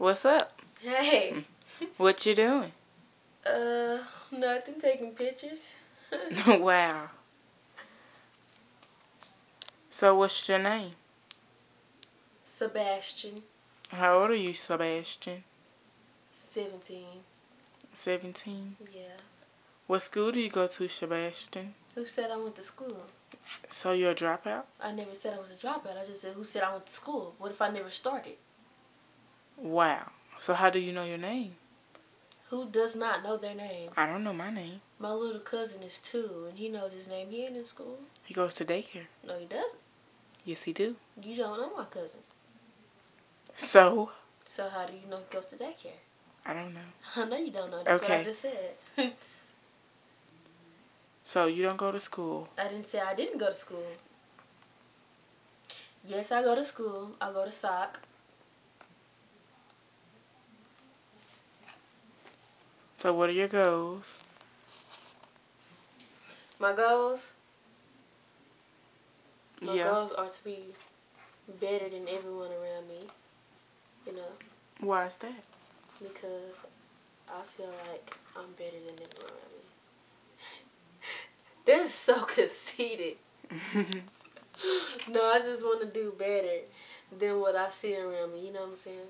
What's up? Hey. What you doing? Nothing. Taking pictures. Wow. So what's your name? Sebastian. How old are you, Sebastian? 17. 17. Yeah. What school do you go to, Sebastian? Who said I went to school? So you're a dropout? I never said I was a dropout. I just said who said I went to school. What if I never started? Wow. So how do you know your name? Who does not know their name? I don't know my name. My little cousin is 2, and he knows his name. He ain't in school. He goes to daycare. No, he doesn't. Yes, he do. You don't know my cousin. So? So how do you know he goes to daycare? I don't know. I know you don't know. That's what I Okay. just said. So you don't go to school. I didn't say I didn't go to school. Yes, I go to school. I go to SOC. So what are your goals? My goals? My Yeah. goals are to be better than everyone around me, you know, Why is that? because I feel like I'm better than everyone around me. That's so conceited. No, I just want to do better than what I see around me, you know what I'm saying?